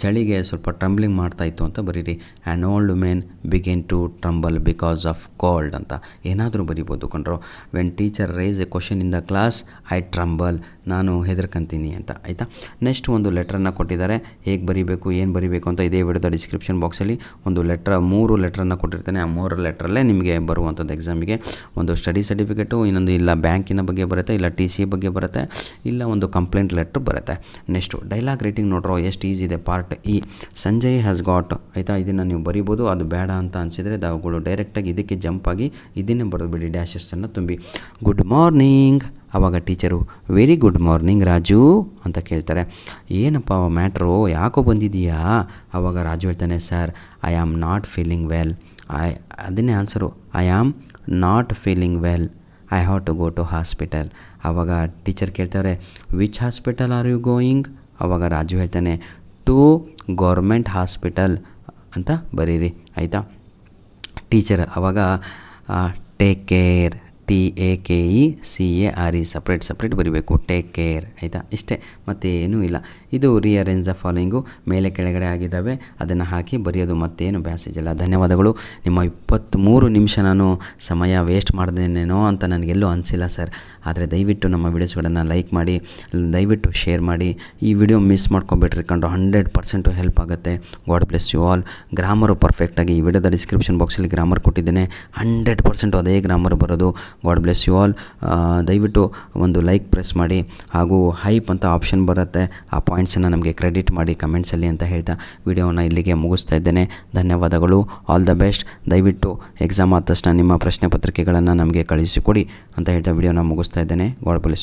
Speaker 1: ಚಳಿಗೆ ಸ್ವಲ್ಪ ಟ್ರಂಬ್ಲಿಂಗ್ ಮಾಡ್ತಾಯಿತ್ತು ಅಂತ ಬರೀರಿ. An old men begin to tremble because of cold ಅಂತ ಏನಾದರೂ ಬರಿಬೋದು ಕಣ್ರೋ. When teacher rise a question in the class I tremble, ನಾನು ಹೆದರ್ಕಂತೀನಿ ಅಂತ ಆಯಿತಾ. ನೆಕ್ಸ್ಟ್ ಒಂದು ಲೆಟ್ರನ್ನು ಕೊಟ್ಟಿದ್ದಾರೆ, ಹೇಗೆ ಬರೀಬೇಕು, ಏನು ಬರೀಬೇಕು ಅಂತ ಇದೇ ವಿಡಿಯೋದ ಡಿಸ್ಕ್ರಿಪ್ಷನ್ ಬಾಕ್ಸಲ್ಲಿ ಒಂದು 3 ಲೆಟ್ರನ್ನು ಕೊಟ್ಟಿರ್ತಾನೆ. ಆ 3 ಲೆಟ್ರಲ್ಲೇ ನಿಮಗೆ ಬರುವಂಥದ್ದು ಎಕ್ಸಾಮಿಗೆ. ಒಂದು ಸ್ಟಡಿ ಸರ್ಟಿಫಿಕೇಟು, ಇನ್ನೊಂದು ಇಲ್ಲ ಬ್ಯಾಂಕಿನ ಬಗ್ಗೆ ಬರುತ್ತೆ, ಇಲ್ಲ TC ಬಗ್ಗೆ ಬರುತ್ತೆ, ಇಲ್ಲ ಒಂದು ಕಂಪ್ಲೇಂಟ್ ಲೆಟ್ರ್ ಬರುತ್ತೆ. ನೆಕ್ಸ್ಟು ಡೈಲಾಗ್ ರೈಟಿಂಗ್ ನೋಡ್ರೋ, ಎಷ್ಟು ಈಸಿ ಇದೆ. Part E, Sanjay has got ಆಯಿತಾ. ಇದನ್ನು ನೀವು ಬರಿಬೋದು. ಅದು ಬೇಡ ಅಂತ ಅನಿಸಿದರೆ ತಾವುಗಳು ಡೈರೆಕ್ಟಾಗಿ ಇದಕ್ಕೆ ಜಂಪ್ ಆಗಿ ಇದನ್ನೇ ಬರೆದುಬಿಡಿ, ಡ್ಯಾಶಸ್ಸನ್ನು ತುಂಬಿ. ಗುಡ್ ಮಾರ್ನಿಂಗ್, ಆವಾಗ teacher very good morning Raju ಅಂತ ಕೇಳ್ತಾರೆ. ಏನಪ್ಪ ಮ್ಯಾಟ್ರು, ಯಾಕೋ ಬಂದಿದ್ದೀಯಾ? ಆವಾಗ ರಾಜು ಹೇಳ್ತಾನೆ, sir I am not feeling well. ಅದನ್ನೇ answer, I am not feeling well, I have to go to hospital. ಆವಾಗ ಟೀಚರ್ ಕೇಳ್ತಾರೆ, which hospital are you going? ಆವಾಗ ರಾಜು ಹೇಳ್ತಾನೆ, ಟು ಗೌರ್ಮೆಂಟ್ ಹಾಸ್ಪಿಟಲ್ ಅಂತ ಬರೀರಿ ಆಯಿತಾ. ಟೀಚರ್ ಆವಾಗ ಟೇಕ್ ಕೇರ್, TAKECARE ಸಪ್ರೇಟ್ ಬರೀಬೇಕು, ಟೇಕ್ ಕೇರ್ ಆಯಿತಾ. ಇಷ್ಟೇ, ಮತ್ತೇನೂ ಇಲ್ಲ. ಇದು ರಿಅರೇಂಜ್ ದ ಫಾಲೋಯಿಂಗು, ಮೇಲೆ ಕೆಳಗಡೆ ಆಗಿದ್ದಾವೆ, ಅದನ್ನು ಹಾಕಿ ಬರೆಯೋದು, ಮತ್ತೇನು ಬ್ಯಾಸೇಜ್ ಇಲ್ಲ. ಧನ್ಯವಾದಗಳು. ನಿಮ್ಮ 23 ನಿಮಿಷ ನಾನು ಸಮಯ ವೇಸ್ಟ್ ಮಾಡಿದೇನೇನೋ ಅಂತ ನನಗೆಲ್ಲೂ ಅನಿಸಿಲ್ಲ ಸರ್. ಆದರೆ ದಯವಿಟ್ಟು ನಮ್ಮ ವೀಡಿಯೋಸ್ಗಳನ್ನು ಲೈಕ್ ಮಾಡಿ, ದಯವಿಟ್ಟು ಶೇರ್ ಮಾಡಿ. ಈ ವಿಡಿಯೋ ಮಿಸ್ ಮಾಡ್ಕೊಬೇಡ್ರಿ ಕಂಡ್ರು, 100% ಹೆಲ್ಪ್ ಆಗುತ್ತೆ. God bless you all. Grammar ಪರ್ಫೆಕ್ಟಾಗಿ ಈ ವಿಡಿಯೋದ ಡಿಸ್ಕ್ರಿಪ್ಷನ್ ಬಾಕ್ಸಲ್ಲಿ ಗ್ರಾಮರ್ ಕೊಟ್ಟಿದ್ದೇನೆ, 100% ಅದೇ ಗ್ರಾಮರ್ ಬರೋದು. God bless you all. ದಯವಿಟ್ಟು ಒಂದು ಲೈಕ್ ಪ್ರೆಸ್ ಮಾಡಿ, ಹಾಗೂ ಹೈಪ್ ಅಂತ ಆಪ್ಷನ್ ಬರುತ್ತೆ, ಆ ಪಾಯಿಂಟ್ಸನ್ನು ನಮಗೆ ಕ್ರೆಡಿಟ್ ಮಾಡಿ ಕಮೆಂಟ್ಸಲ್ಲಿ ಅಂತ ಹೇಳ್ತಾ ವಿಡಿಯೋನ ಇಲ್ಲಿಗೆ ಮುಗಿಸ್ತಾ ಇದ್ದೇನೆ. ಧನ್ಯವಾದಗಳು. All the best. ದಯವಿಟ್ಟು ಎಕ್ಸಾಮ್ ಆದ ತಕ್ಷಣ ನಿಮ್ಮ ಪ್ರಶ್ನೆ ಪತ್ರಿಕೆಗಳನ್ನು ನಮಗೆ ಕಳಿಸಿಕೊಡಿ ಅಂತ ಹೇಳ್ತಾ ವಿಡಿಯೋನ ಮುಗಿಸ್ತಾ ಇದ್ದೇನೆ. God bless you.